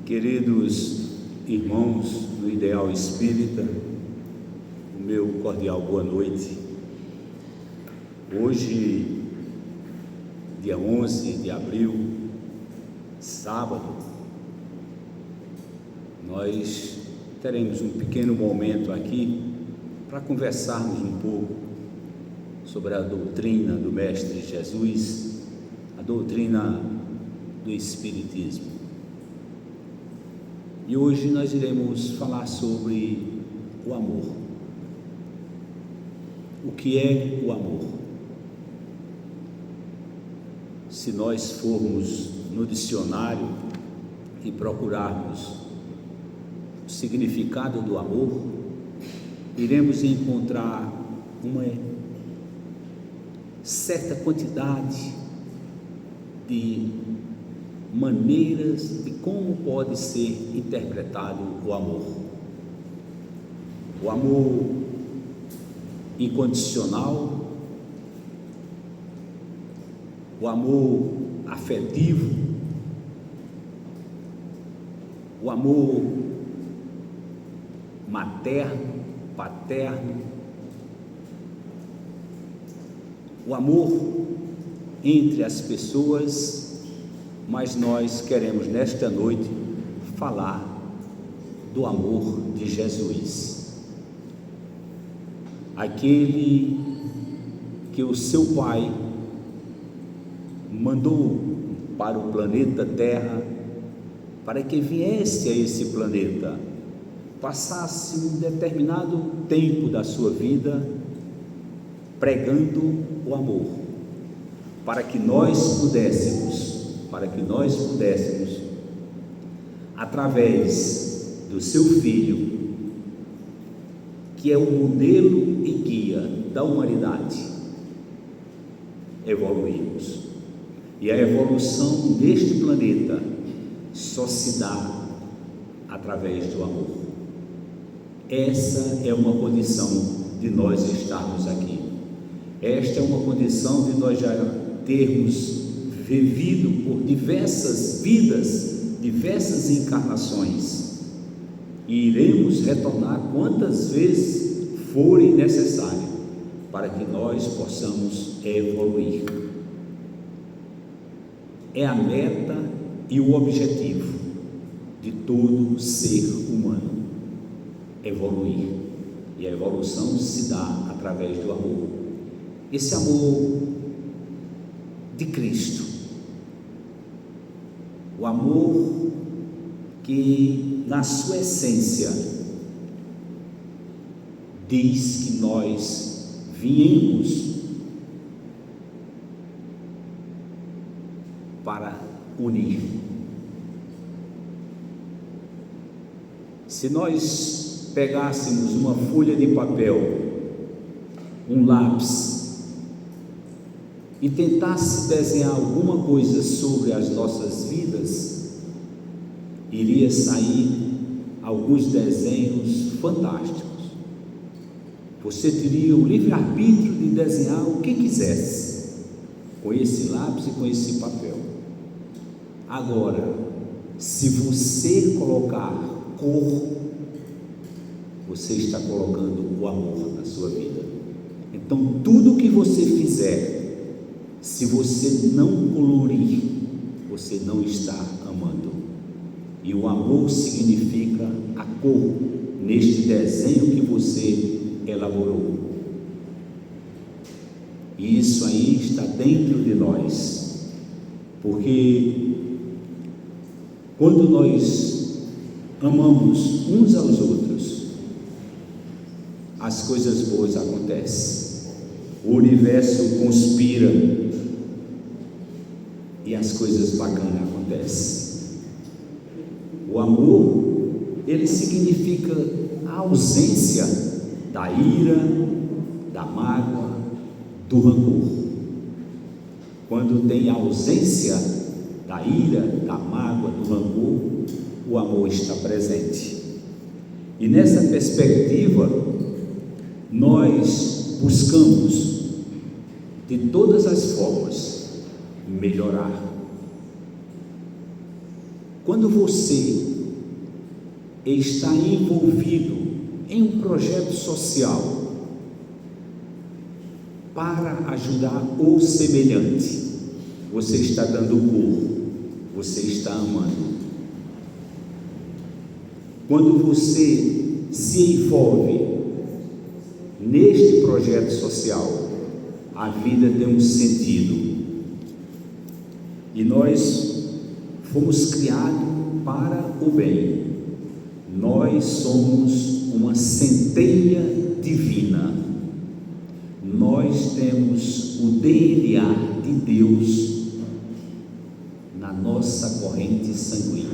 Queridos irmãos do Ideal Espírita, o meu cordial boa noite. Hoje, dia 11 de abril, sábado, nós teremos um pequeno momento aqui para conversarmos um pouco sobre a doutrina do Mestre Jesus, a doutrina do Espiritismo. E hoje nós iremos falar sobre o amor. O que é o amor? Se nós formos no dicionário e procurarmos o significado do amor, iremos encontrar uma certa quantidade de maneiras de como pode ser interpretado o amor. O amor incondicional, o amor afetivo, o amor materno, paterno, o amor entre as pessoas. Mas nós queremos nesta noite falar do amor de Jesus, aquele que o seu Pai mandou para o planeta Terra, para que viesse a esse planeta, passasse um determinado tempo da sua vida pregando o amor, para que nós pudéssemos, através do seu Filho, que é o modelo e guia da humanidade, evoluirmos. E a evolução deste planeta só se dá através do amor. Essa é uma condição de nós estarmos aqui. Esta é uma condição de nós já termos vivido por diversas vidas, diversas encarnações, e iremos retornar quantas vezes forem necessárias para que nós possamos evoluir. É a meta e o objetivo de todo ser humano, evoluir, e a evolução se dá através do amor, esse amor de Cristo, o amor que na sua essência diz que nós viemos para unir. Se nós pegássemos uma folha de papel, um lápis, e tentasse desenhar alguma coisa sobre as nossas vidas, iria sair alguns desenhos fantásticos. Você teria o livre-arbítrio de desenhar o que quisesse, com esse lápis e com esse papel. Agora, se você colocar cor, você está colocando o amor na sua vida. Então, tudo que você fizer, se você não colorir, você não está amando. E o amor significa a cor neste desenho que você elaborou. E isso aí está dentro de nós, porque quando nós amamos uns aos outros, as coisas boas acontecem. O universo conspira e as coisas bacanas acontecem. O amor, ele significa a ausência da ira, da mágoa, do rancor. Quando tem a ausência da ira, da mágoa, do rancor, o amor está presente. E nessa perspectiva, nós buscamos de todas as formas melhorar. Quando você está envolvido em um projeto social para ajudar o semelhante, você está dando cor, você está amando. Quando você se envolve neste projeto social, a vida tem um sentido. E nós fomos criados para o bem. Nós somos uma centelha divina. Nós temos o DNA de Deus na nossa corrente sanguínea.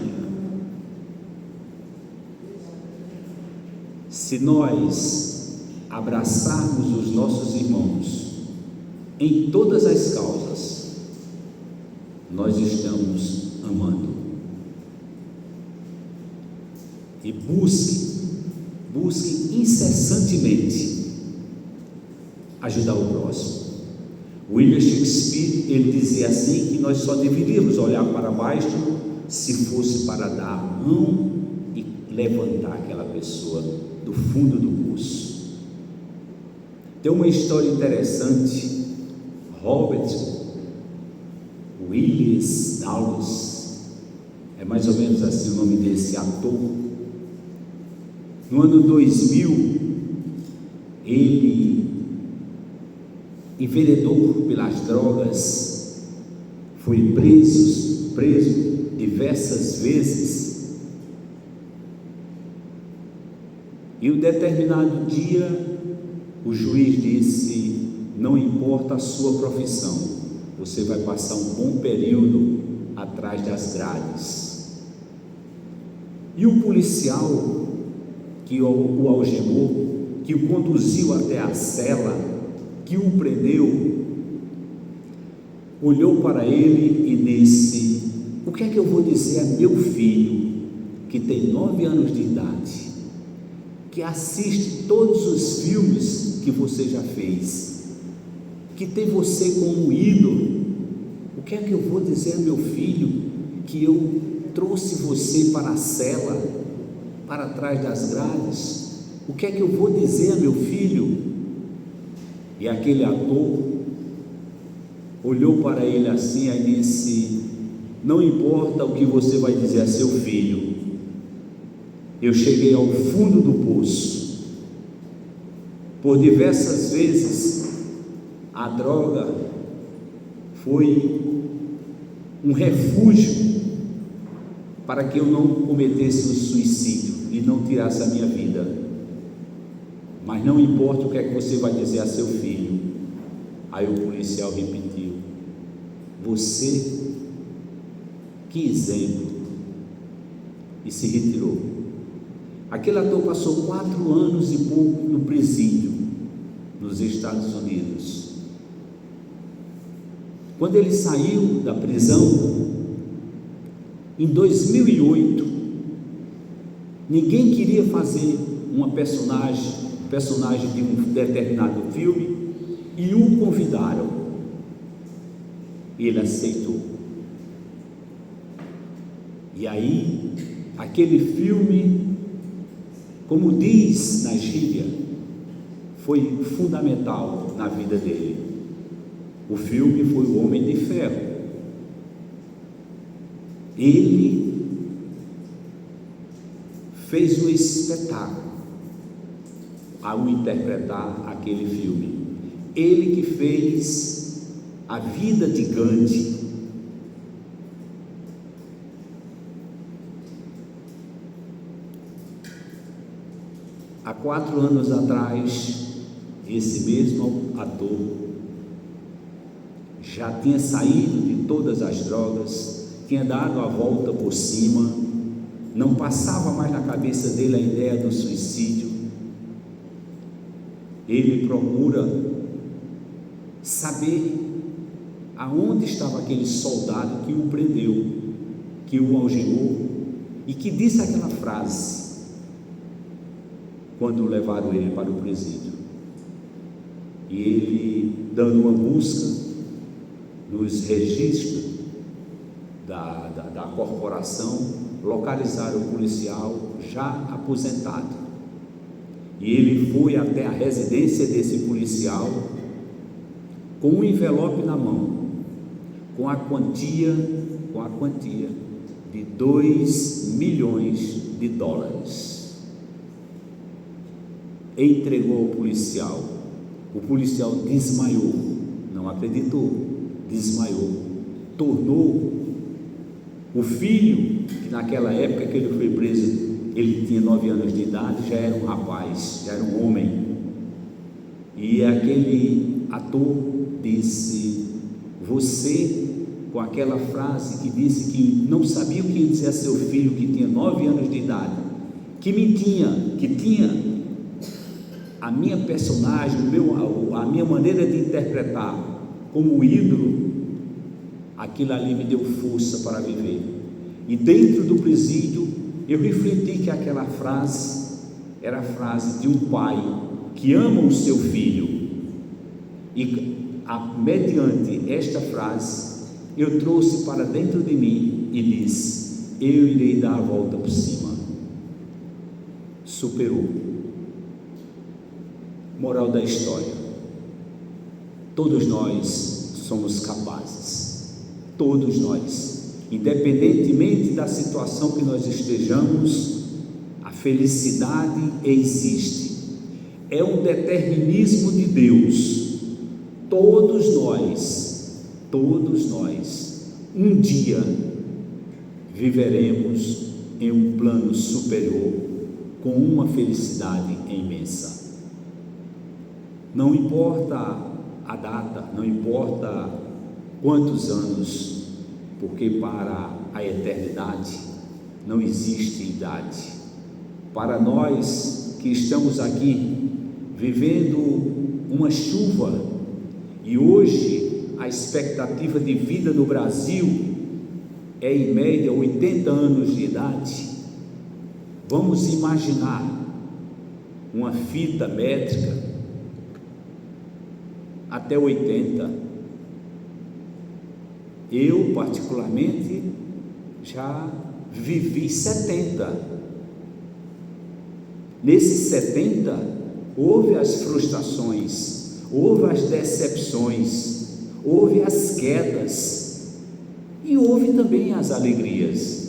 Se nós abraçarmos os nossos irmãos em todas as causas, nós estamos amando. E busque incessantemente ajudar o próximo. William Shakespeare, ele dizia assim, que nós só deveríamos olhar para baixo se fosse para dar a mão e levantar aquela pessoa do fundo do poço. Tem uma história interessante. Robert Willis Dawes, é mais ou menos assim o nome desse ator. No ano 2000, ele, enveredou pelas drogas, foi preso diversas vezes. E um determinado dia, o juiz disse: não importa a sua profissão, você vai passar um bom período atrás das grades. E o policial que o algemou, que o conduziu até a cela, que o prendeu, olhou para ele e disse: o que é que eu vou dizer a meu filho, que tem 9 anos de idade, que assiste todos os filmes que você já fez, que tem você como ídolo? O que é que eu vou dizer a meu filho, que eu trouxe você para a cela, para trás das grades? O que é que eu vou dizer a meu filho? E aquele ator olhou para ele assim e disse: não importa o que você vai dizer a seu filho, eu cheguei ao fundo do poço. Por diversas vezes a droga foi um refúgio para que eu não cometesse o suicídio e não tirasse a minha vida. Mas não importa o que é que você vai dizer a seu filho. Aí o policial repetiu: você, que exemplo. E se retirou. Aquele ator passou 4 anos e pouco no presídio nos Estados Unidos. Quando ele saiu da prisão em 2008, ninguém queria fazer uma personagem de um determinado filme, e o convidaram. Ele aceitou. E aí, aquele filme, como diz na gíria, foi fundamental na vida dele. O filme foi O Homem de Ferro. Ele fez um espetáculo ao interpretar aquele filme. Ele que fez a vida de Gandhi. Há 4 anos atrás, esse mesmo ator já tinha saído de todas as drogas, tinha dado a volta por cima, não passava mais na cabeça dele a ideia do suicídio. Ele procura saber aonde estava aquele soldado que o prendeu, que o algemou e que disse aquela frase quando levaram ele para o presídio. E ele, dando uma busca nos registros da corporação, localizaram o policial já aposentado. E ele foi até a residência desse policial com um envelope na mão, com a quantia de 2 milhões de dólares. Entregou ao policial. O policial desmaiou, não acreditou, desmaiou. Tornou o filho, que naquela época que ele foi preso, ele tinha 9 anos de idade, já era um rapaz, já era um homem. E aquele ator disse: você, com aquela frase que disse que não sabia o que ia dizer a seu filho, que tinha 9 anos de idade, que tinha a minha personagem, a minha maneira de interpretar como ídolo, aquilo ali me deu força para viver. E dentro do presídio eu refleti que aquela frase era a frase de um pai que ama o seu filho, e mediante esta frase eu trouxe para dentro de mim e disse: eu irei dar a volta por cima. Superou. Moral da história: todos nós somos capazes, todos nós, independentemente da situação que nós estejamos, a felicidade existe, é um determinismo de Deus. Todos nós, um dia viveremos em um plano superior, com uma felicidade imensa. Não importa a data, não importa quantos anos, porque para a eternidade não existe idade. Para nós que estamos aqui vivendo uma chuva, e hoje a expectativa de vida no Brasil é em média 80 anos de idade. Vamos imaginar uma fita métrica até 80. Eu particularmente já vivi 70. Nesses 70 houve as frustrações, houve as decepções, houve as quedas e houve também as alegrias.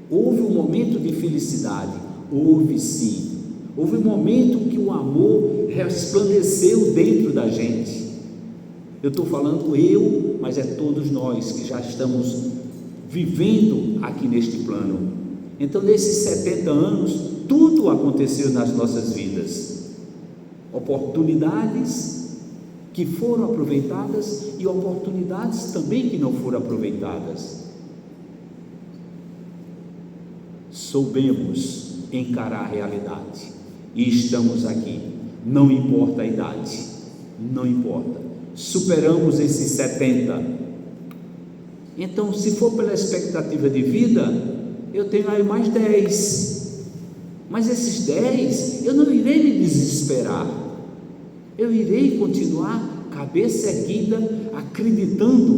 Houve um momento de felicidade, houve sim. Houve um momento que o amor resplandeceu dentro da gente. Eu estou falando eu, mas é todos nós que já estamos vivendo aqui neste plano. Então, nesses 70 anos, tudo aconteceu nas nossas vidas. Oportunidades que foram aproveitadas e oportunidades também que não foram aproveitadas. Soubemos encarar a realidade e estamos aqui, não importa a idade, não importa, superamos esses 70. Então, se for pela expectativa de vida, eu tenho aí mais 10, mas esses 10 eu não irei me desesperar, eu irei continuar cabeça erguida, acreditando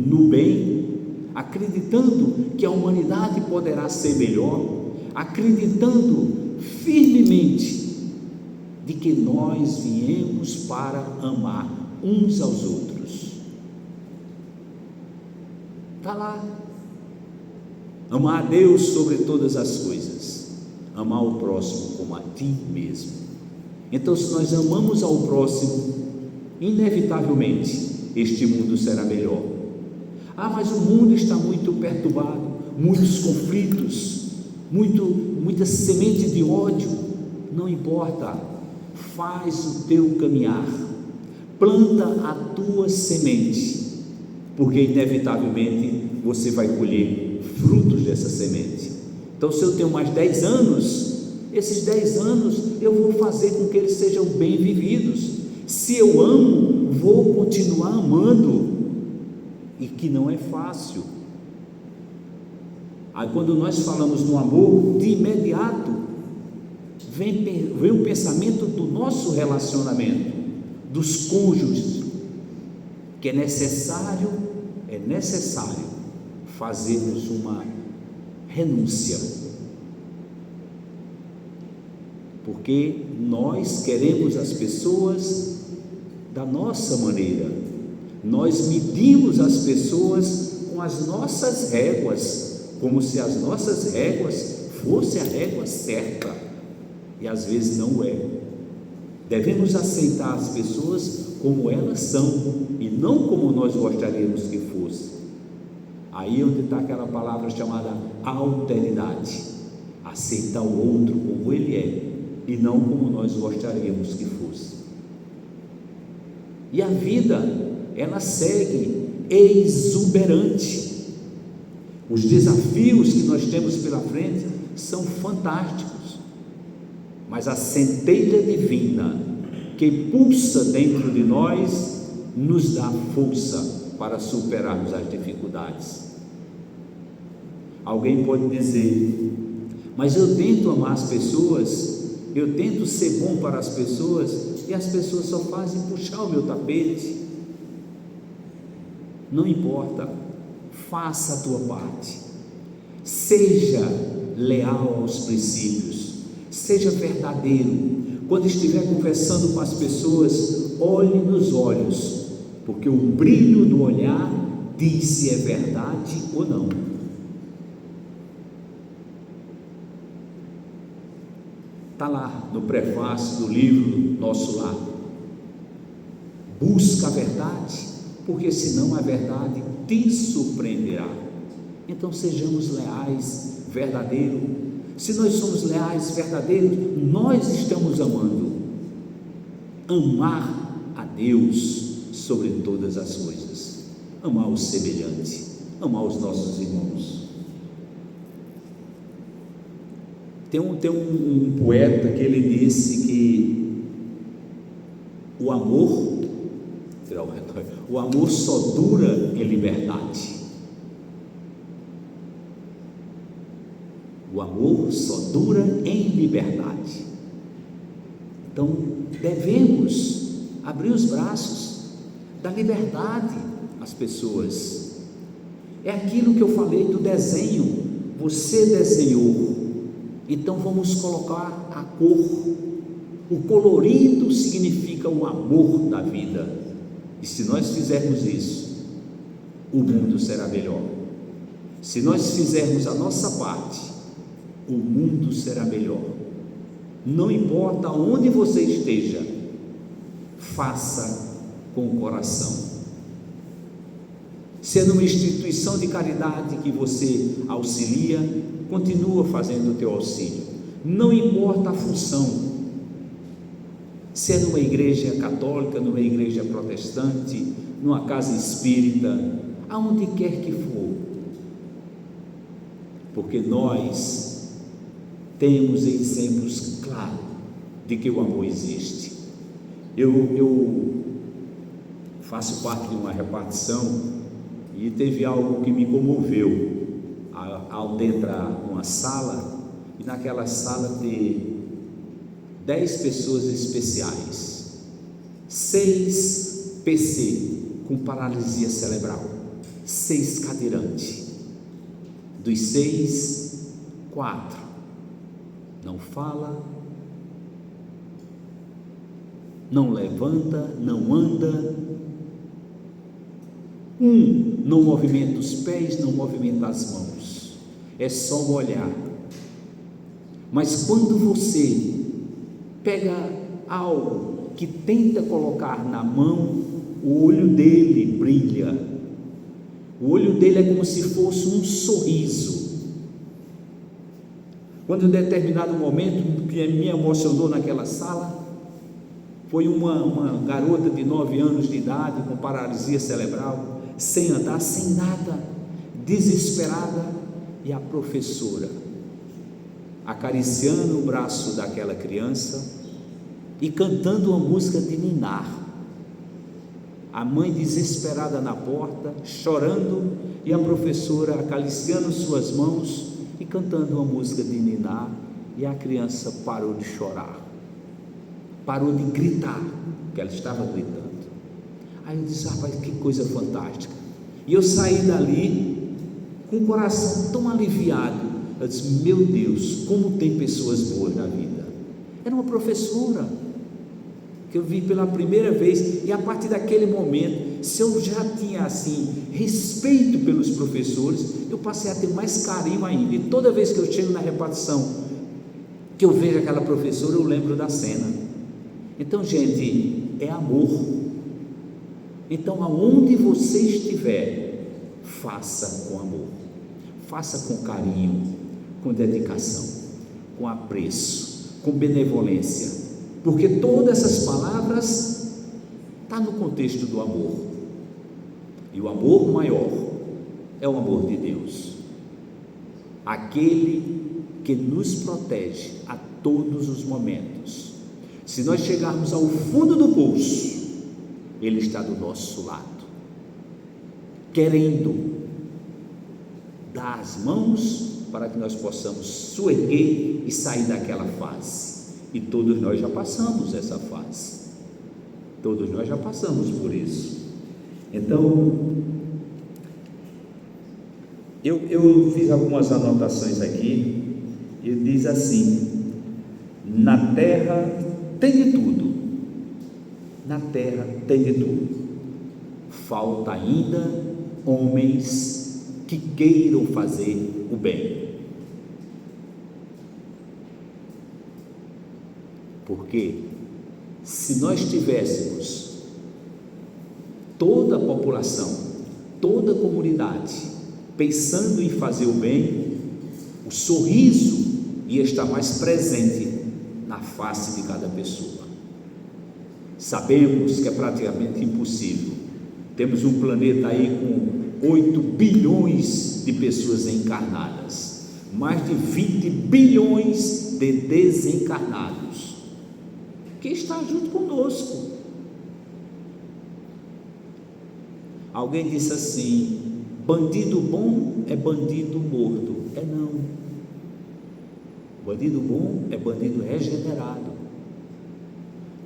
no bem, acreditando que a humanidade poderá ser melhor, acreditando firmemente de que nós viemos para amar uns aos outros. Está lá. Amar a Deus sobre todas as coisas, amar o próximo como a ti mesmo. Então, se nós amamos ao próximo, inevitavelmente este mundo será melhor. Mas o mundo está muito perturbado, muitos conflitos, muita semente de ódio. Não importa, faz o teu caminhar, planta a tua semente, porque inevitavelmente você vai colher frutos dessa semente. Então, se eu tenho mais 10 anos, esses 10 anos eu vou fazer com que eles sejam bem vividos. Se eu amo, vou continuar amando, e que não é fácil. Aí, quando nós falamos no amor, de imediato vem o pensamento do nosso relacionamento, dos cônjuges, que é necessário fazermos renúncia. Porque nós queremos as pessoas da nossa maneira, nós medimos as pessoas com as nossas réguas, como se as nossas réguas fossem a régua certa, e às vezes não é. Devemos aceitar as pessoas como elas são e não como nós gostaríamos que fosse. Aí é onde está aquela palavra chamada alteridade, aceitar o outro como ele é e não como nós gostaríamos que fosse. E a vida, ela segue exuberante. Os desafios que nós temos pela frente são fantásticos, mas a centelha divina que pulsa dentro de nós nos dá força para superarmos as dificuldades. Alguém pode dizer: mas eu tento amar as pessoas, eu tento ser bom para as pessoas, e as pessoas só fazem puxar o meu tapete. Não importa, faça a tua parte, seja leal aos princípios, seja verdadeiro. Quando estiver conversando com as pessoas, olhe nos olhos, porque o brilho do olhar diz se é verdade ou não. Está lá no prefácio do livro Nosso Lar. Busca a verdade, porque senão a verdade te surpreenderá. Então sejamos leais, verdadeiros. Se nós somos leais, verdadeiros, nós estamos amando. Amar a Deus sobre todas as coisas, amar o semelhante, amar os nossos irmãos. Tem um poeta que ele disse que o amor só dura em liberdade. O amor só dura em liberdade. Então devemos abrir os braços, dar liberdade às pessoas. É aquilo que eu falei do desenho. Você desenhou, então vamos colocar a cor. O colorido significa o amor da vida, e se nós fizermos isso, o mundo será melhor. Se nós fizermos a nossa parte, o mundo será melhor. Não importa onde você esteja, faça com o coração. Se é numa instituição de caridade que você auxilia, continua fazendo o teu auxílio, não importa a função. Se é numa igreja católica, numa igreja protestante, numa casa espírita, aonde quer que for, porque nós temos exemplos claros de que o amor existe. Eu faço parte de uma repartição e teve algo que me comoveu ao entrar numa sala, e naquela sala ter 10 pessoas especiais, 6 PC com paralisia cerebral, 6 cadeirantes. Dos 6, 4 não fala, não levanta, não anda. Não movimenta os pés, não movimenta as mãos, é só o olhar. Mas quando você pega algo que tenta colocar na mão, o olho dele brilha. O olho dele é como se fosse um sorriso. Quando em determinado momento que me emocionou naquela sala, foi uma garota de 9 anos de idade com paralisia cerebral, sem andar, sem nada, desesperada, e a professora acariciando o braço daquela criança e cantando uma música de ninar. A mãe desesperada na porta, chorando, e a professora acariciando suas mãos e cantando uma música de ninar, e a criança parou de chorar, parou de gritar, porque ela estava gritando. Aí eu disse: rapaz, que coisa fantástica. E eu saí dali com o coração tão aliviado, Eu disse: meu Deus, como tem pessoas boas na vida. Era uma professora que eu vi pela primeira vez, e a partir daquele momento, se eu já tinha assim respeito pelos professores, eu passei a ter mais carinho ainda. E toda vez que eu chego na repartição, que eu vejo aquela professora, eu lembro da cena. Então, gente, é amor. Então, aonde você estiver, faça com amor, faça com carinho, com dedicação, com apreço, com benevolência, porque todas essas palavras estão no contexto do amor. E o amor maior é o amor de Deus, aquele que nos protege a todos os momentos. Se nós chegarmos ao fundo do poço, Ele está do nosso lado, querendo dar as mãos para que nós possamos soerguer e sair daquela fase. E todos nós já passamos essa fase, todos nós já passamos por isso. Então, eu fiz algumas anotações aqui. Ele diz assim: na terra tem de tudo, na terra tem de tudo, falta ainda homens que queiram fazer o bem. Porque se nós tivéssemos toda a população, toda a comunidade pensando em fazer o bem, o sorriso ia estar mais presente na face de cada pessoa. Sabemos que é praticamente impossível. Temos um planeta aí com 8 bilhões de pessoas encarnadas, mais de 20 bilhões de desencarnados, que está junto conosco. Alguém disse assim: bandido bom é bandido morto. É não. Bandido bom é bandido regenerado,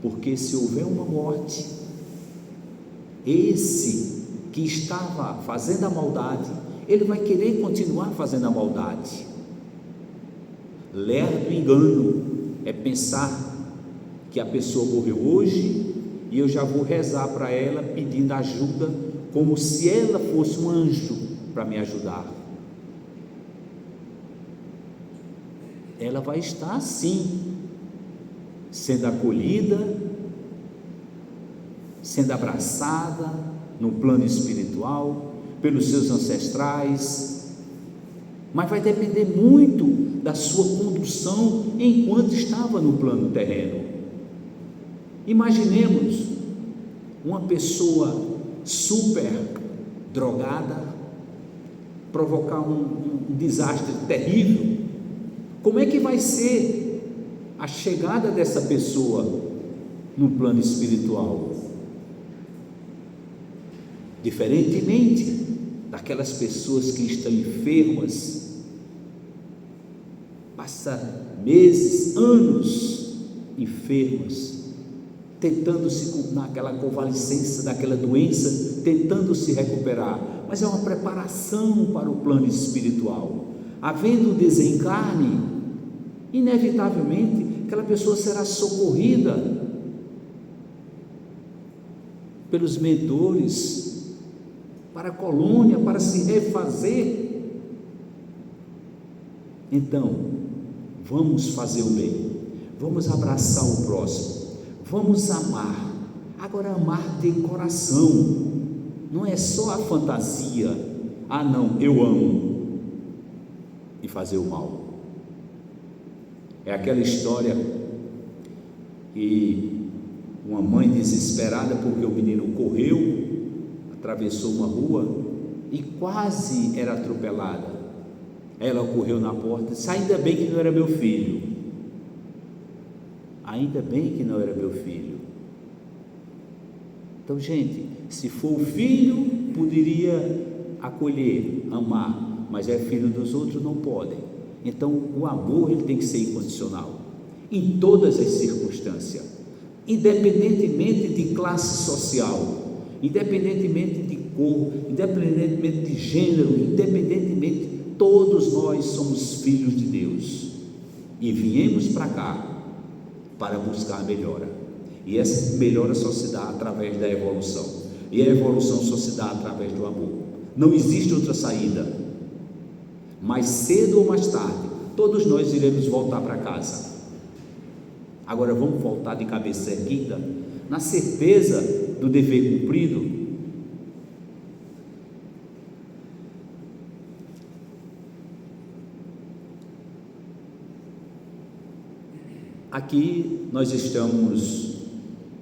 porque se houver uma morte, esse que estava fazendo a maldade, ele vai querer continuar fazendo a maldade. Lerdo engano é pensar que a pessoa morreu hoje e eu já vou rezar para ela pedindo ajuda, como se ela fosse um anjo para me ajudar. Ela vai estar sim, sendo acolhida, sendo abraçada no plano espiritual pelos seus ancestrais, mas vai depender muito da sua condução enquanto estava no plano terreno. Imaginemos uma pessoa super drogada provocar um desastre terrível. Como é que vai ser a chegada dessa pessoa no plano espiritual? Diferentemente daquelas pessoas que estão enfermas, passam meses, anos enfermas, tentando se naquela convalescença daquela doença, tentando se recuperar, mas é uma preparação para o plano espiritual. Havendo desencarne, inevitavelmente aquela pessoa será socorrida pelos mentores para a colônia, para se refazer. Então, vamos fazer o bem, vamos abraçar o próximo, vamos amar. Agora, amar de coração, não é só a fantasia. Ah não, eu amo, e fazer o mal. É aquela história que uma mãe desesperada porque o menino correu, atravessou uma rua e quase era atropelada. Ela correu na porta e disse: ainda bem que não era meu filho, ainda bem que não era meu filho. Então, gente, se for o filho, poderia acolher, amar, mas é filho dos outros, não podem. Então o amor, ele tem que ser incondicional em todas as circunstâncias, independentemente de classe social, independentemente de cor, independentemente de gênero, independentemente, todos todos nós somos filhos de Deus e viemos para cá para buscar a melhora, e essa melhora só se dá através da evolução, e a evolução só se dá através do amor. Não existe outra saída. Mais cedo ou mais tarde, todos nós iremos voltar para casa. Agora vamos voltar de cabeça erguida, na certeza do dever cumprido. Aqui nós estamos,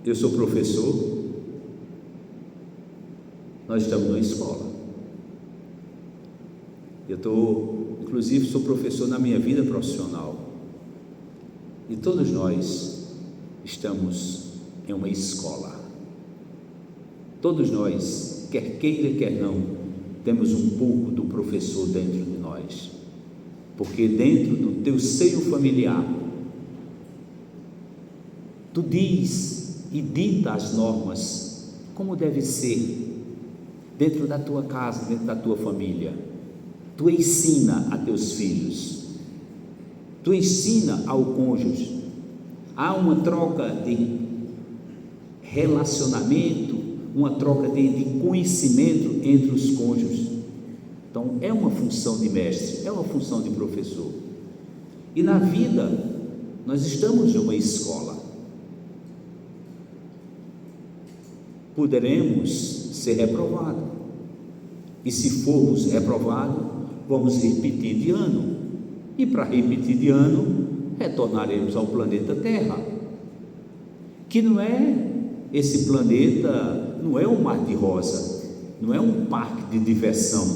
eu sou professor, nós estamos numa escola. Inclusive sou professor na minha vida profissional, e todos nós estamos em uma escola. Todos nós, quer queira, quer não, temos um pouco do professor dentro de nós, porque dentro do teu seio familiar, tu diz e dita as normas, como deve ser, dentro da tua casa, dentro da tua família. Tu ensina a teus filhos, tu ensina ao cônjuge. Há uma troca de relacionamento, uma troca de conhecimento entre os cônjuges. Então é uma função de mestre, é uma função de professor. E na vida nós estamos numa escola. Poderemos ser reprovados, e se formos reprovados, vamos repetir de ano, e para repetir de ano, retornaremos ao planeta Terra, que não é, esse planeta não é um mar de rosa, não é um parque de diversão,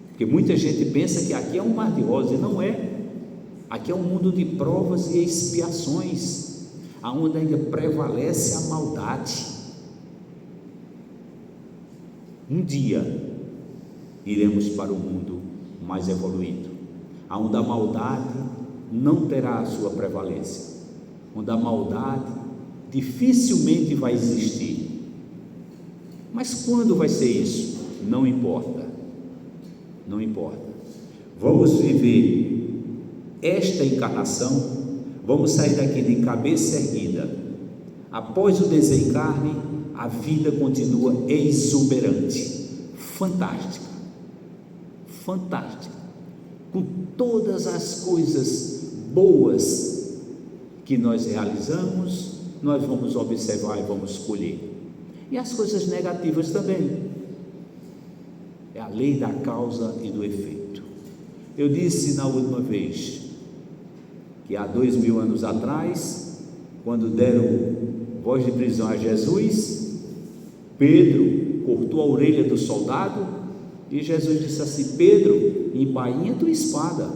porque muita gente pensa que aqui é um mar de rosa, e não é. Aqui é um mundo de provas e expiações, aonde ainda prevalece a maldade. Um dia iremos para o mundo mais evoluído, onde a maldade não terá a sua prevalência, onde a maldade dificilmente vai existir. Mas quando vai ser isso? Não importa, não importa. Vamos viver esta encarnação, vamos sair daqui de cabeça erguida. Após o desencarne, a vida continua exuberante, fantástica, fantástica, com todas as coisas boas que nós realizamos, nós vamos observar e vamos colher, e as coisas negativas também. É a lei da causa e do efeito. Eu disse na última vez que há 2000 anos atrás, quando deram voz de prisão a Jesus, Pedro cortou a orelha do soldado, e Jesus disse assim: Pedro, embainha tua espada,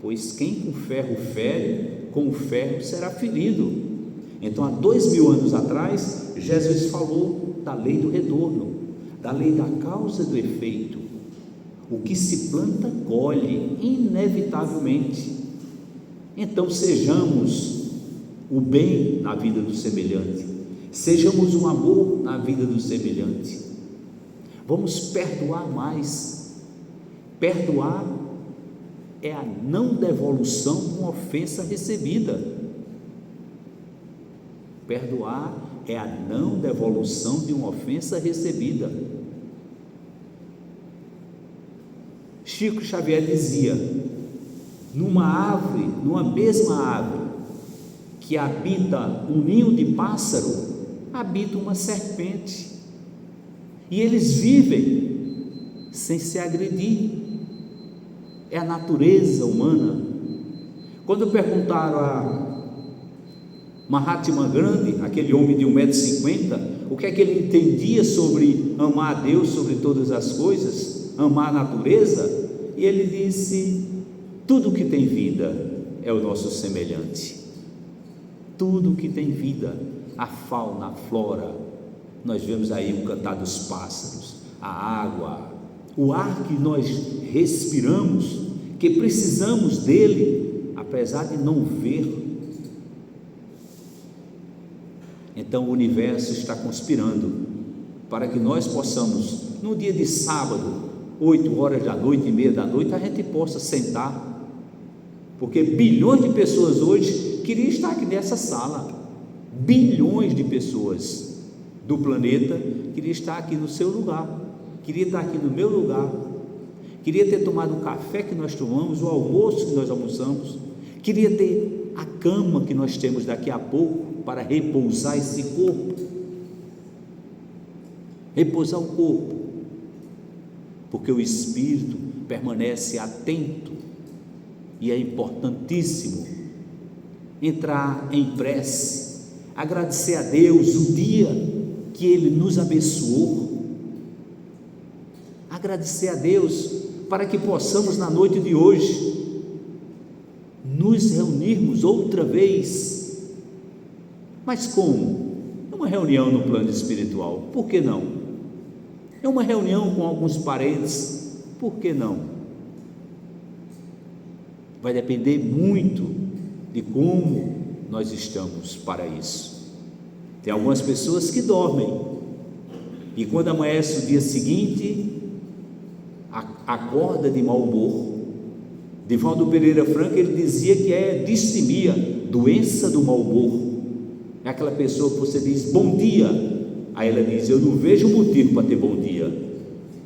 pois quem com ferro fere, com o ferro será ferido. Então há 2000 anos atrás, Jesus falou da lei do retorno, da lei da causa e do efeito. O que se planta, colhe, inevitavelmente. Então sejamos o bem na vida do semelhante, sejamos um amor na vida do semelhante. Vamos perdoar mais. Perdoar é a não devolução de uma ofensa recebida. Perdoar é a não devolução de uma ofensa recebida. Chico Xavier dizia: numa árvore, numa mesma árvore que habita um ninho de pássaro, habita uma serpente, e eles vivem sem se agredir. É a natureza humana. Quando perguntaram a Mahatma Gandhi, aquele homem de 1,50 m, o que é que ele entendia sobre amar a Deus sobre todas as coisas, amar a natureza, e ele disse: tudo que tem vida é o nosso semelhante. Tudo que tem vida, a fauna, a flora, nós vemos aí o cantar dos pássaros, a água, o ar que nós respiramos, que precisamos dele, apesar de não ver. Então o universo está conspirando para que nós possamos, no dia de sábado, 8 horas da noite, 9h30 da noite, a gente possa sentar, porque bilhões de pessoas hoje queriam estar aqui nessa sala, bilhões de pessoas do planeta queriam estar aqui no seu lugar, queria estar aqui no meu lugar, queria ter tomado o café que nós tomamos, o almoço que nós almoçamos, queria ter a cama que nós temos daqui a pouco para repousar esse corpo, repousar o corpo, porque o espírito permanece atento, e é importantíssimo entrar em prece, agradecer a Deus o dia que Ele nos abençoou, agradecer a Deus para que possamos na noite de hoje nos reunirmos outra vez. Mas como? É uma reunião no plano espiritual, por que não? É uma reunião com alguns parentes, por que não? Vai depender muito de como nós estamos para isso. Tem algumas pessoas que dormem, e quando amanhece o dia seguinte, acorda de mau humor. Divaldo Pereira Franco, ele dizia que é distimia, doença do mau humor. É aquela pessoa que você diz bom dia, aí ela diz, eu não vejo motivo para ter bom dia,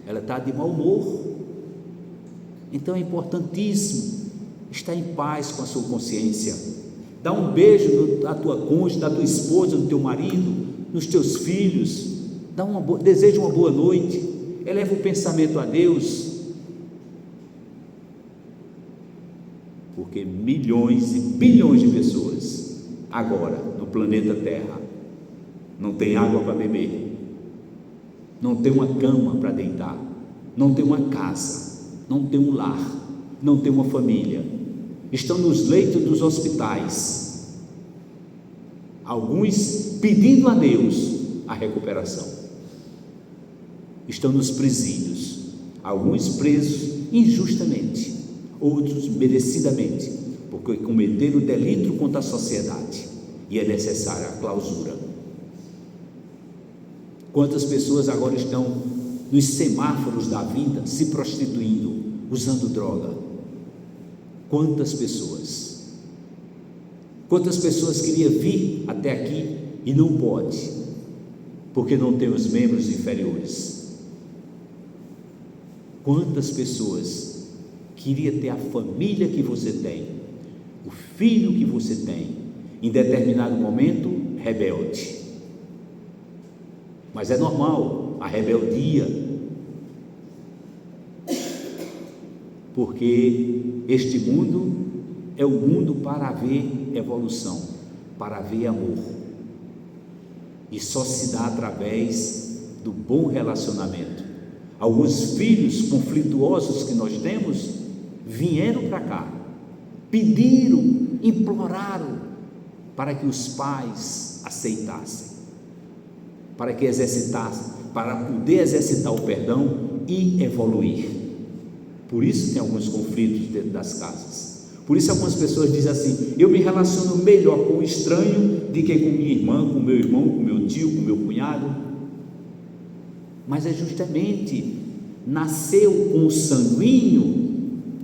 ela está de mau humor. Então é importantíssimo estar em paz com a sua consciência, dá um beijo na tua cônjuge, na tua esposa, no teu marido, nos teus filhos, deseja uma boa noite, eleva o pensamento a Deus, porque milhões e bilhões de pessoas agora no planeta Terra não tem água para beber, não tem uma cama para deitar, não tem uma casa, não tem um lar, não tem uma família, estão nos leitos dos hospitais, alguns pedindo a Deus a recuperação, estão nos presídios, alguns presos injustamente, outros merecidamente, porque cometeram delito contra a sociedade, e é necessária a clausura. Quantas pessoas agora estão nos semáforos da vida se prostituindo, usando droga? Quantas pessoas queriam vir até aqui e não pode, porque não tem os membros inferiores? Quantas pessoas queriam ter a família que você tem, o filho que você tem, em determinado momento rebelde? Mas é normal a rebeldia, porque este mundo é o mundo para haver evolução, para haver amor, e só se dá através do bom relacionamento. Alguns filhos conflituosos que nós temos vieram para cá, pediram, imploraram para que os pais aceitassem, para que exercitassem, para poder exercitar o perdão e evoluir. Por isso tem alguns conflitos dentro das casas. Por isso algumas pessoas dizem assim, eu me relaciono melhor com o estranho do que com minha irmã, com meu irmão, com meu tio, com meu cunhado. Mas é justamente, nasceu com o sanguíneo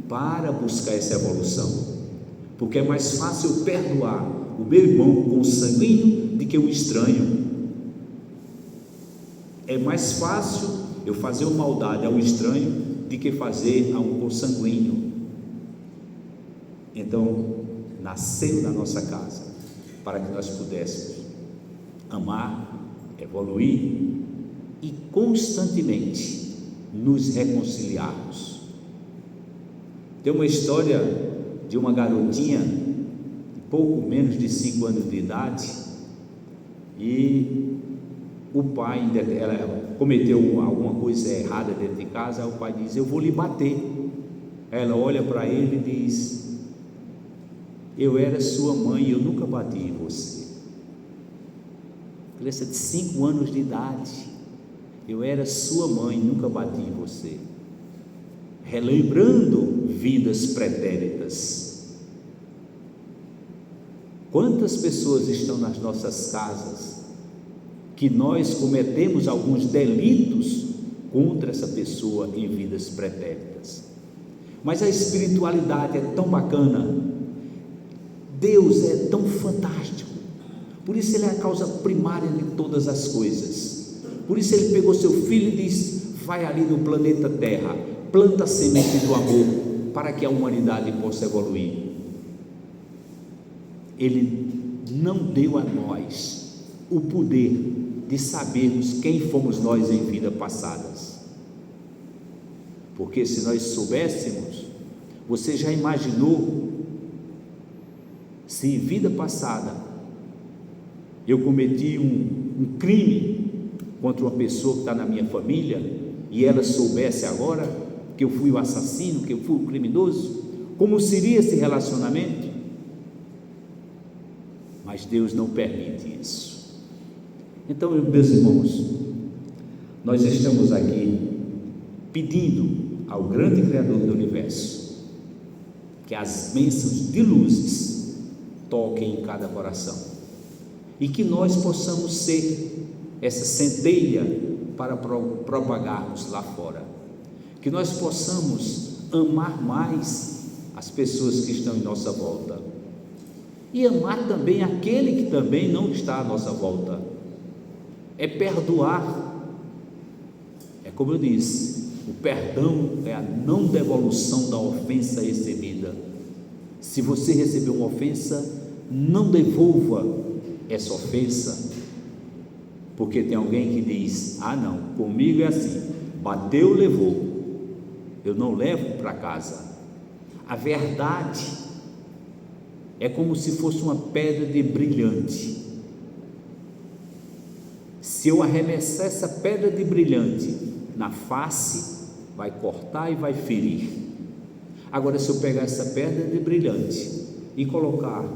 para buscar essa evolução, porque é mais fácil eu perdoar o meu irmão com o sanguíneo do que o estranho. É mais fácil eu fazer uma maldade ao estranho do que fazer a um consanguíneo. Então, nasceu na nossa casa para que nós pudéssemos amar, evoluir e constantemente nos reconciliarmos. Tem uma história de uma garotinha de pouco menos de 5 anos de idade, e o pai, ela cometeu alguma coisa errada dentro de casa, aí o pai diz, eu vou lhe bater. Ela olha para ele e diz, eu era sua mãe, eu nunca bati em você. Criança de 5 anos de idade, eu era sua mãe, nunca bati em você. Relembrando vidas pretéritas. Quantas pessoas estão nas nossas casas que nós cometemos alguns delitos contra essa pessoa em vidas pretéritas. Mas a espiritualidade é tão bacana, Deus é tão fantástico, por isso Ele é a causa primária de todas as coisas. Por isso Ele pegou seu filho e disse: vai ali no planeta Terra, planta a semente do amor, para que a humanidade possa evoluir. Ele não deu a nós o poder de sabermos quem fomos nós em vidas passadas, porque se nós soubéssemos, você já imaginou se em vida passada eu cometi um crime contra uma pessoa que está na minha família e ela soubesse agora que eu fui o assassino, que eu fui o criminoso? Como seria esse relacionamento? Mas Deus não permite isso. Então, meus irmãos, nós estamos aqui pedindo ao grande Criador do Universo que as bênçãos de luzes toquem em cada coração e que nós possamos ser essa centelha para propagarmos lá fora, que nós possamos amar mais as pessoas que estão em nossa volta e amar também aquele que também não está à nossa volta. É perdoar, é como eu disse, o perdão é a não devolução da ofensa recebida. Se você recebeu uma ofensa, não devolva essa ofensa, porque tem alguém que diz: ah não, comigo é assim, bateu, levou, eu não levo para casa. A verdade é como se fosse uma pedra de brilhante. Se eu arremessar essa pedra de brilhante na face, vai cortar e vai ferir. Agora, se eu pegar essa pedra de brilhante e colocar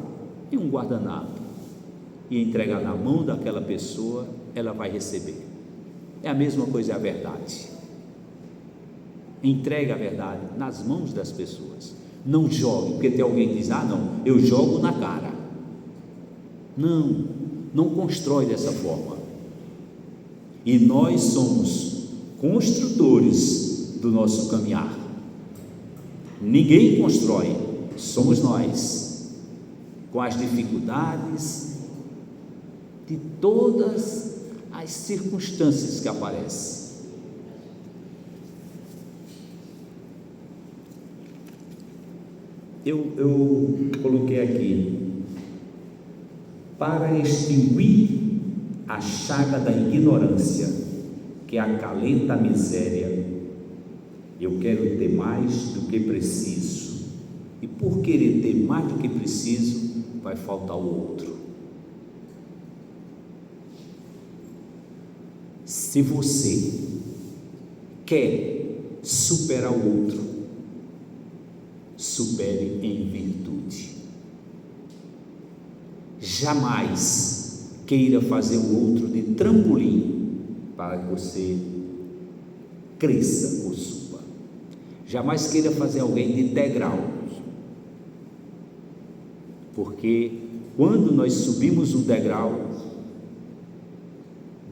em um guardanapo e entregar na mão daquela pessoa, ela vai receber. É a mesma coisa, é a verdade. Entregue a verdade nas mãos das pessoas. Não jogue, porque tem alguém que diz: ah não, eu jogo na cara. Não, não constrói dessa forma. E nós somos construtores do nosso caminhar. Ninguém constrói, somos nós, com as dificuldades de todas as circunstâncias que aparecem. Eu coloquei aqui: para extinguir a chaga da ignorância que acalenta a miséria, eu quero ter mais do que preciso, e por querer ter mais do que preciso, vai faltar o outro. Se você quer superar o outro, supere em virtude. Jamais queira fazer o outro de trampolim para que você cresça ou suba. Jamais queira fazer alguém de degrau, porque quando nós subimos um degrau,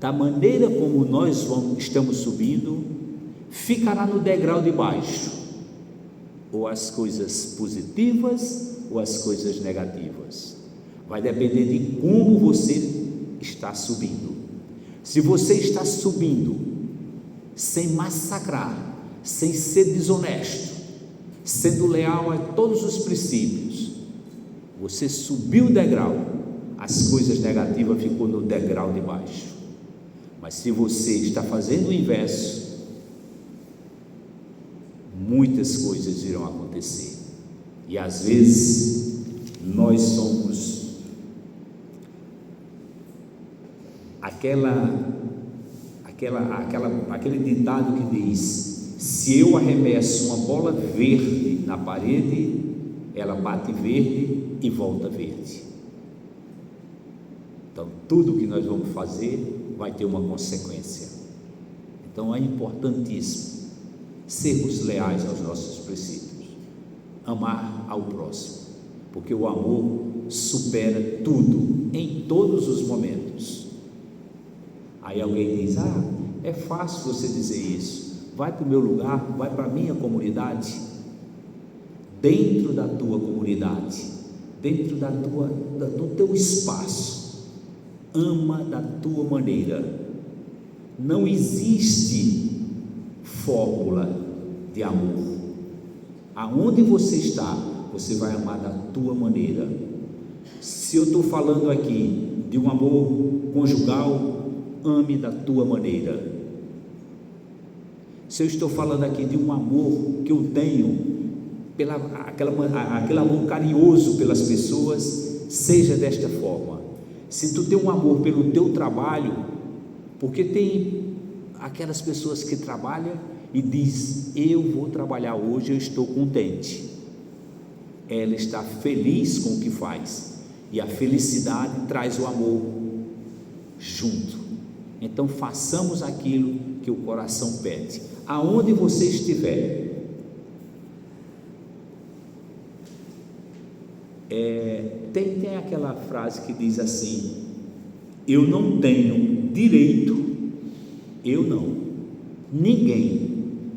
da maneira como nós estamos subindo, ficará no degrau de baixo, ou as coisas positivas ou as coisas negativas. Vai depender de como você está subindo. Se você está subindo sem massacrar, sem ser desonesto, sendo leal a todos os princípios, você subiu o degrau, as coisas negativas ficou no degrau de baixo. Mas se você está fazendo o inverso, muitas coisas irão acontecer. E às vezes nós somos aquele ditado que diz: se eu arremesso uma bola verde na parede, ela bate verde e volta verde. Então tudo que nós vamos fazer vai ter uma consequência. Então é importantíssimo sermos leais aos nossos princípios, amar ao próximo, porque o amor supera tudo, em todos os momentos. Aí alguém diz: ah, É fácil você dizer isso. Vai para o meu lugar, vai para a minha comunidade. Dentro da tua comunidade, dentro do teu espaço, ama da tua maneira. Não existe fórmula de amor. Aonde você está, você vai amar da tua maneira. Se eu estou falando aqui de um amor conjugal, ame da tua maneira. Se eu estou falando aqui de um amor que eu tenho, aquele amor carinhoso pelas pessoas, seja desta forma. Se tu tem um amor pelo teu trabalho, porque tem aquelas pessoas que trabalham e diz: eu vou trabalhar hoje, eu estou contente. Ela está feliz com o que faz, e a felicidade traz o amor junto. Então façamos aquilo que o coração pede, aonde você estiver. Tem aquela frase que diz assim: eu não tenho direito, ninguém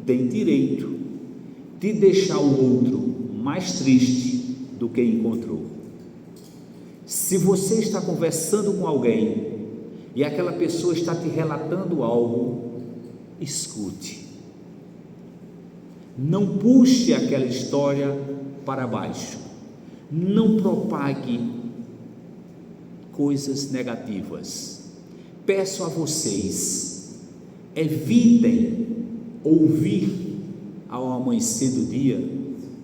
tem direito de deixar o outro mais triste do que encontrou. Se você está conversando com alguém e aquela pessoa está te relatando algo, escute, não puxe aquela história para baixo, não propague coisas negativas. Peço a vocês, evitem ouvir ao amanhecer do dia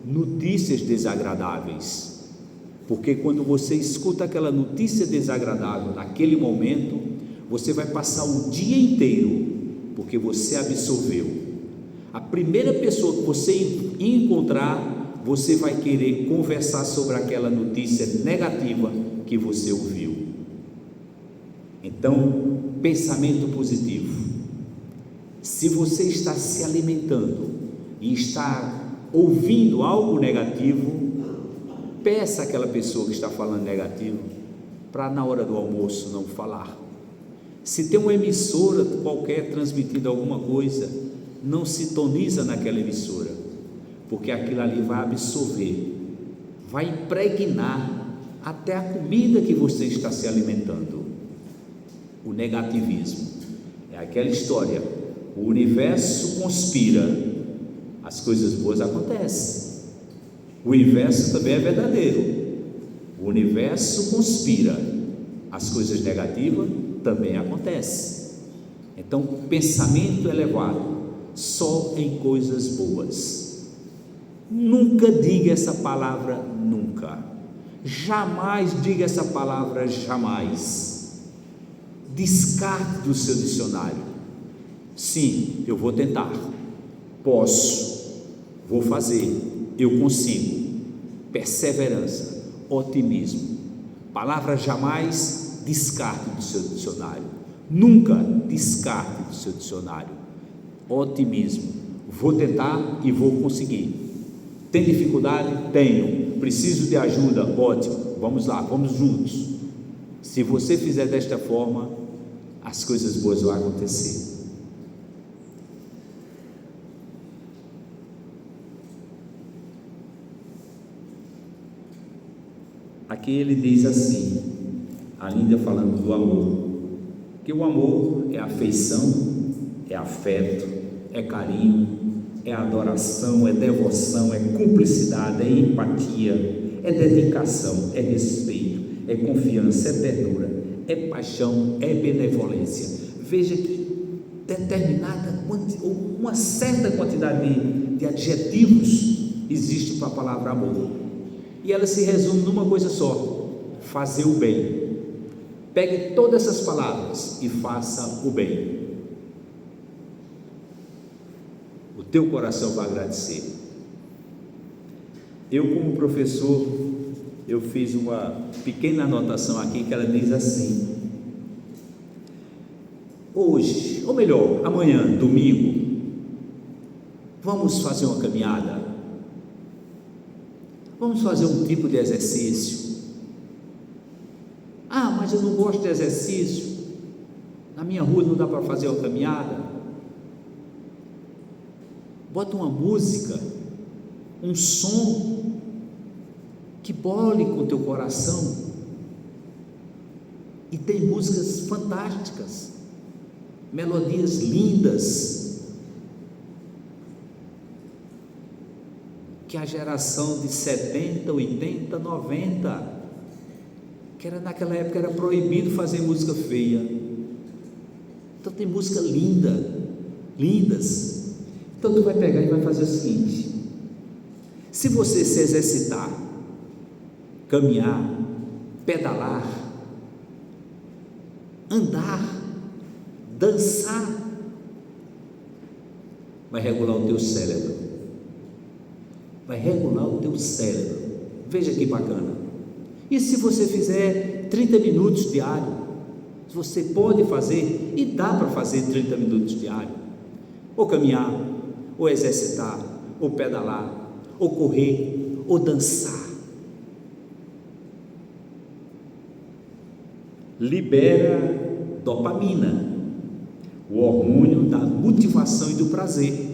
notícias desagradáveis, porque quando você escuta aquela notícia desagradável naquele momento, você vai passar o dia inteiro, porque você absorveu. A primeira pessoa que você encontrar, você vai querer conversar sobre aquela notícia negativa que você ouviu. Então, pensamento positivo. Se você está se alimentando e está ouvindo algo negativo, peça àquela pessoa que está falando negativo para na hora do almoço não falar. Se tem uma emissora qualquer transmitindo alguma coisa, não sintoniza naquela emissora, porque aquilo ali vai absorver, vai impregnar até a comida que você está se alimentando. O negativismo é aquela história: o universo conspira, as coisas boas acontecem. O inverso também é verdadeiro: o universo conspira, as coisas negativas também acontecem. Então, pensamento elevado só em coisas boas. Nunca diga essa palavra nunca, jamais diga essa palavra jamais. Descarte do seu dicionário. Sim, eu vou tentar, posso, vou fazer, eu consigo. Perseverança, otimismo. Palavra jamais, descarte do seu dicionário. Nunca descarte do seu dicionário. Otimismo, vou tentar e vou conseguir. Tem dificuldade? Tenho. Preciso de ajuda? Ótimo, vamos lá, vamos juntos. Se você fizer desta forma, as coisas boas vão acontecer. Aqui ele diz assim, ainda falando do amor, que o amor é afeição, é afeto, é carinho, é adoração, é devoção, é cumplicidade, é empatia, é dedicação, é respeito, é confiança, é ternura, é paixão, é benevolência. Veja que determinada, uma certa quantidade de adjetivos existe para a palavra amor, e ela se resume numa coisa só: fazer o bem. Pegue todas essas palavras e faça o bem. O teu coração vai agradecer. Eu, como professor, eu fiz uma pequena anotação aqui que ela diz assim: hoje, ou melhor, amanhã, domingo, vamos fazer uma caminhada, vamos fazer um tipo de exercício. Ah, mas eu não gosto de exercício, na minha rua não dá para fazer uma caminhada. Bota uma música, um som que bole com o teu coração. E tem músicas fantásticas, melodias lindas, que a geração de 70, 80, 90, que era naquela época era proibido fazer música feia. Então tem música lindas. Então tu vai pegar e vai fazer o seguinte: se você se exercitar, caminhar, pedalar, andar, dançar, vai regular o teu cérebro. Vai regular o teu cérebro. Veja que bacana. E se você fizer 30 minutos diário, você pode fazer, e dá para fazer 30 minutos diário, ou caminhar, ou exercitar, ou pedalar, ou correr, ou dançar. Libera dopamina, o hormônio da motivação e do prazer.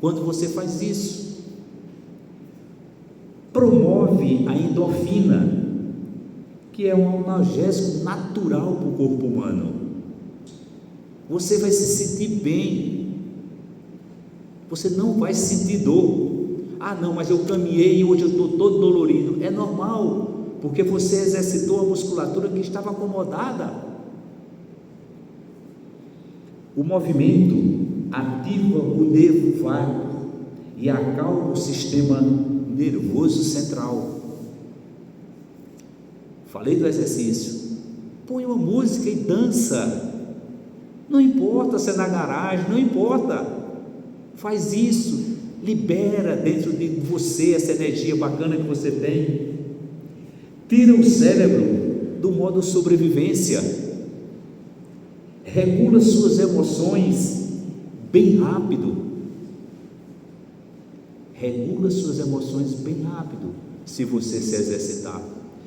Quando você faz isso, promove a endorfina, que é um analgésico natural para o corpo humano. Você vai se sentir bem, você não vai sentir dor. Ah não, mas eu caminhei e hoje eu estou todo dolorido. É normal, porque você exercitou a musculatura que estava acomodada. O movimento ativa o nervo vago e acalma o sistema nervoso central. Falei do exercício. Põe uma música e dança. Não importa se é na garagem, não importa. Faz isso. Libera dentro de você essa energia bacana que você tem. Tira o cérebro do modo sobrevivência. Regula suas emoções bem rápido. Regula suas emoções bem rápido, se você se exercitar,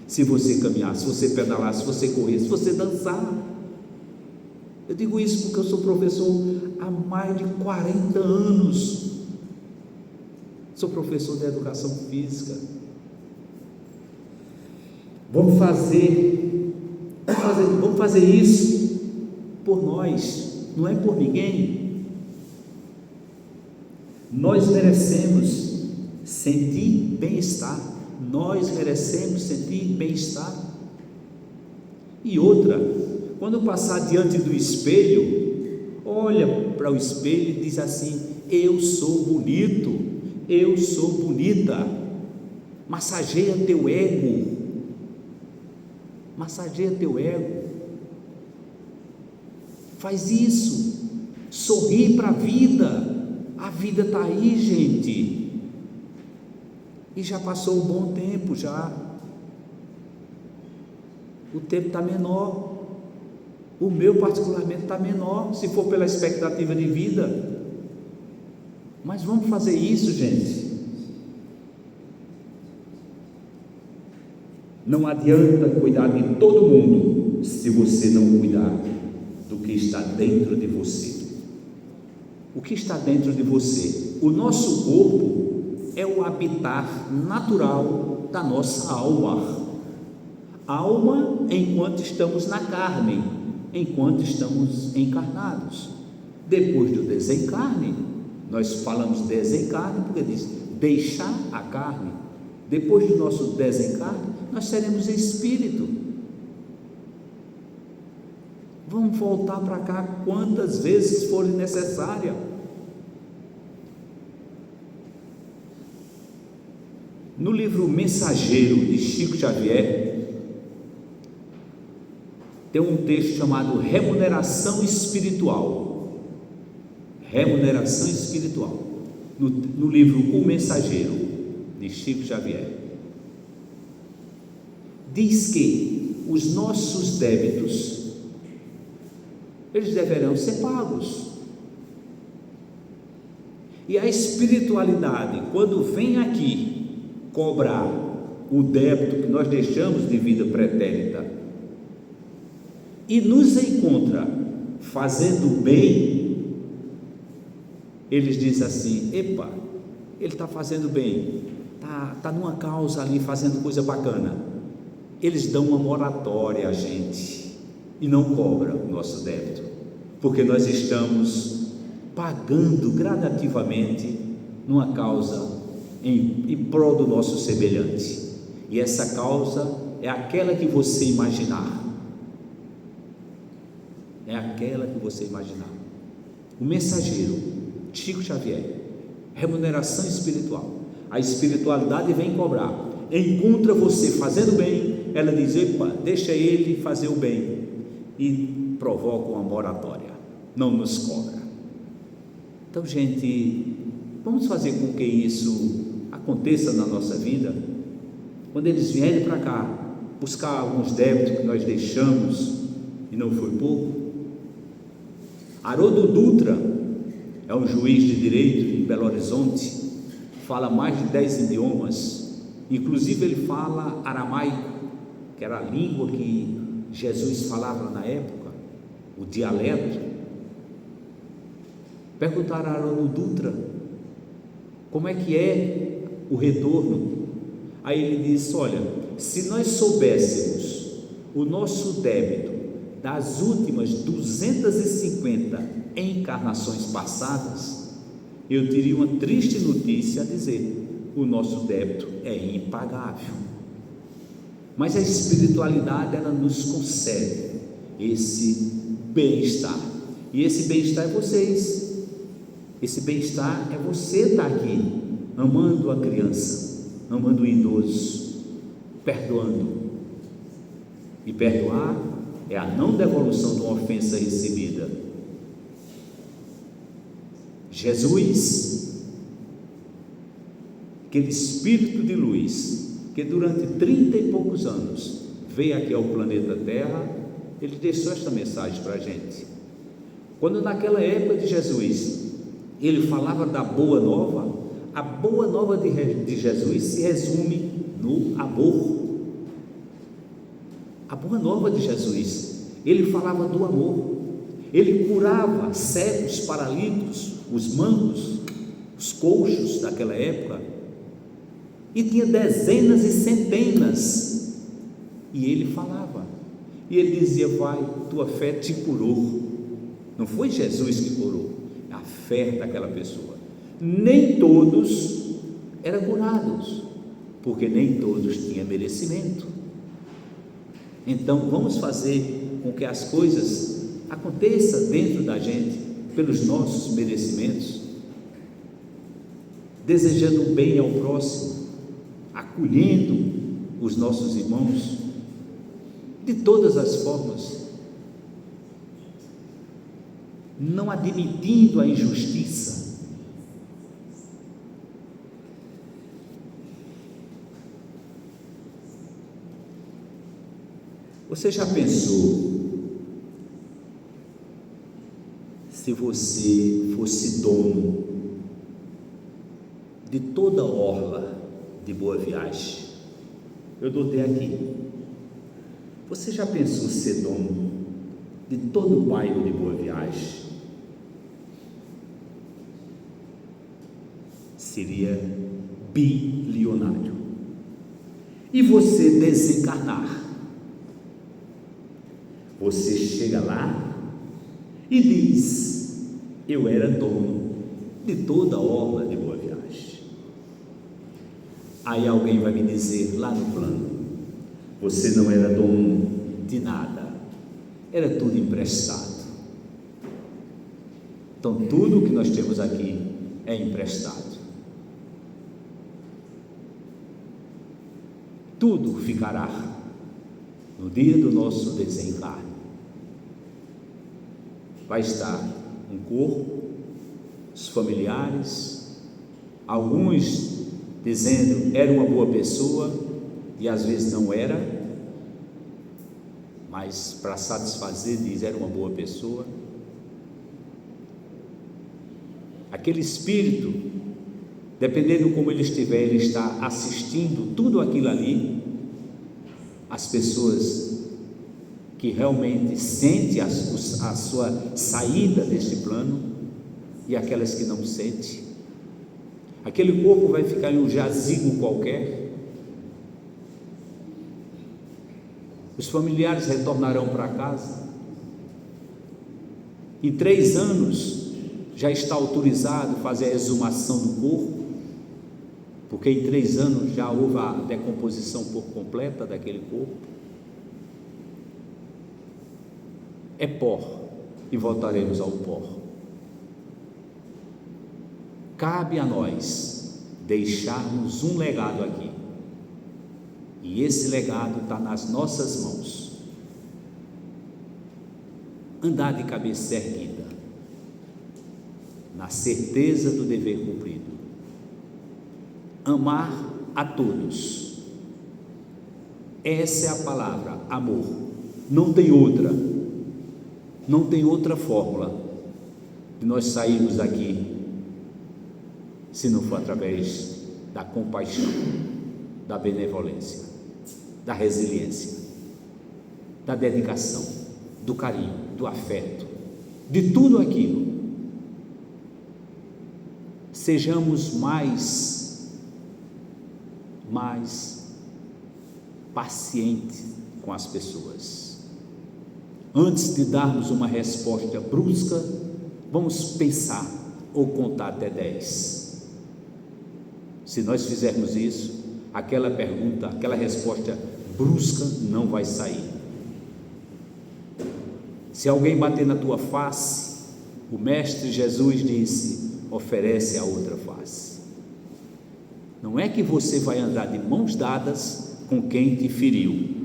se você caminhar, se você pedalar, se você correr, se você dançar. Eu digo isso porque eu sou professor há mais de 40 anos, sou professor de educação física. Vamos fazer isso por nós, não é por ninguém. Nós merecemos sentir bem-estar. Nós merecemos sentir bem-estar. E outra, quando passar diante do espelho, olha para o espelho e diz assim: eu sou bonito, eu sou bonita. Massageia teu ego. Massageia teu ego. Faz isso. Sorri para a vida. A vida está aí, gente, e já passou um bom tempo já, o tempo está menor, o meu particularmente está menor, se for pela expectativa de vida, mas vamos fazer isso, gente. Não adianta cuidar de todo mundo, se você não cuidar do que está dentro de você. O que está dentro de você? O nosso corpo é o habitat natural da nossa alma. Alma enquanto estamos na carne, enquanto estamos encarnados. Depois do desencarne, nós falamos desencarne porque diz deixar a carne. Depois do nosso desencarne, nós seremos espírito. Vamos voltar para cá quantas vezes forem necessárias. No livro Mensageiro, de Chico Xavier, tem um texto chamado Remuneração Espiritual. Remuneração Espiritual. No livro O Mensageiro, de Chico Xavier. Diz que os nossos débitos, eles deverão ser pagos. E a espiritualidade, quando vem aqui cobrar o débito que nós deixamos de vida pretérita e nos encontra fazendo bem, eles dizem assim: epa, ele está fazendo bem, está numa causa ali, fazendo coisa bacana. Eles dão uma moratória a gente e não cobram o nosso débito, porque nós estamos pagando gradativamente numa causa em prol do nosso semelhante. E essa causa é aquela que você imaginar. É aquela que você imaginar. O mensageiro, Chico Xavier, remuneração espiritual. A espiritualidade vem cobrar. Encontra você fazendo bem, ela diz: epa, deixa ele fazer o bem, e provoca uma moratória, não nos cobra. Então, gente, vamos fazer com que isso aconteça na nossa vida. Quando eles vierem para cá buscar alguns débitos que nós deixamos, e não foi pouco. Haroldo Dutra é um juiz de direito em Belo Horizonte, fala mais de 10 idiomas, inclusive ele fala aramaico, que era a língua que Jesus falava na época, o dialeto. Perguntaram a Haroldo Dutra como é que é o retorno. Aí ele disse: olha, se nós soubéssemos o nosso débito das últimas 250 encarnações passadas, eu teria uma triste notícia a dizer: o nosso débito é impagável. Mas a espiritualidade, ela nos concede esse bem-estar, e esse bem-estar é vocês. Esse bem-estar é você estar aqui, amando a criança, amando o idoso, perdoando. E perdoar é a não devolução de uma ofensa recebida. Jesus, aquele espírito de luz, que durante 30 e poucos anos veio aqui ao planeta Terra, ele deixou esta mensagem para a gente. Quando naquela época de Jesus, ele falava da boa nova, a boa nova de Jesus se resume no amor. A boa nova de Jesus, ele falava do amor. Ele curava cegos, paralíticos, os mancos, os coxos daquela época, e tinha dezenas e centenas, e ele falava, e ele dizia: vai, tua fé te curou. Não foi Jesus que curou, a fé daquela pessoa. Nem todos eram curados, porque nem todos tinham merecimento. Então vamos fazer com que as coisas aconteçam dentro da gente pelos nossos merecimentos, desejando o bem ao próximo, acolhendo os nossos irmãos de todas as formas, não admitindo a injustiça. Você já pensou se você fosse dono de toda a orla de Boa Viagem? Eu dotei aqui. Você já pensou ser dono de todo o bairro de Boa Viagem? Seria bilionário. E você desencarnar, você chega lá e diz: eu era dono de toda a orla de Boa Viagem. Aí alguém vai me dizer lá no plano: você não era dono de nada, era tudo emprestado. Então tudo que nós temos aqui é emprestado. Tudo ficará no dia do nosso desencarne. Vai estar um corpo, os familiares, alguns dizendo era uma boa pessoa e às vezes não era, mas para satisfazer diz era uma boa pessoa. Aquele espírito, dependendo como ele estiver, ele está assistindo tudo aquilo ali. As pessoas que realmente sentem a sua saída deste plano, e aquelas que não sentem. Aquele corpo vai ficar em um jazigo qualquer. Os familiares retornarão para casa. Em 3 anos já está autorizado fazer a exumação do corpo, porque em 3 anos já houve a decomposição por completa daquele corpo. É pó e voltaremos ao pó. Cabe a nós deixarmos um legado aqui, e esse legado está nas nossas mãos. Andar de cabeça erguida, na certeza do dever cumprido, amar a todos. Essa é a palavra, amor. Não tem outra, não tem outra fórmula de nós sairmos daqui, se não for através da compaixão, da benevolência, da resiliência, da dedicação, do carinho, do afeto, de tudo aquilo. Sejamos mais pacientes com as pessoas. Antes de darmos uma resposta brusca, vamos pensar ou contar até 10. Se nós fizermos isso, aquela pergunta, aquela resposta brusca não vai sair. Se alguém bater na tua face, o Mestre Jesus disse: oferece a outra face. Não é que você vai andar de mãos dadas com quem te feriu.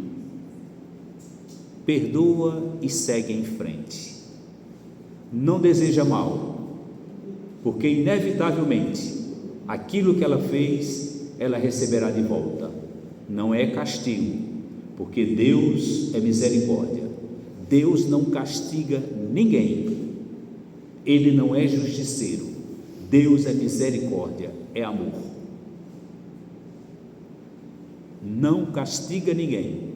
Perdoa e segue em frente. Não deseja mal, porque inevitavelmente aquilo que ela fez, ela receberá de volta. Não é castigo, porque Deus é misericórdia. Deus não castiga ninguém. Ele não é justiceiro. Deus é misericórdia, é amor. Não castiga ninguém.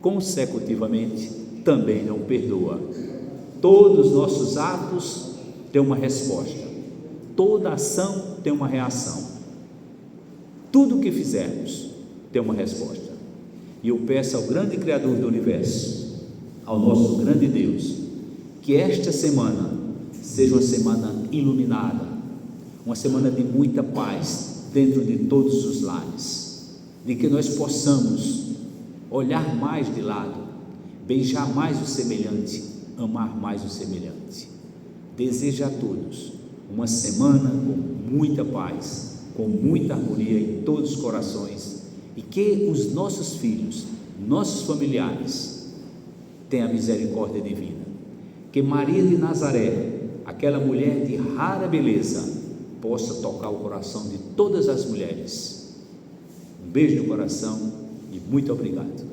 Consecutivamente, também não perdoa. Todos os nossos atos têm uma resposta. Toda ação tem uma reação. Tudo o que fizermos tem uma resposta. E eu peço ao grande Criador do Universo, ao nosso grande Deus, que esta semana seja uma semana iluminada, uma semana de muita paz dentro de todos os lares, de que nós possamos olhar mais de lado, beijar mais o semelhante, amar mais o semelhante. Desejo a todos uma semana com muita paz, com muita harmonia em todos os corações, e que os nossos filhos, nossos familiares tenham a misericórdia divina. Que Maria de Nazaré, aquela mulher de rara beleza, possa tocar o coração de todas as mulheres. Um beijo no coração e muito obrigado.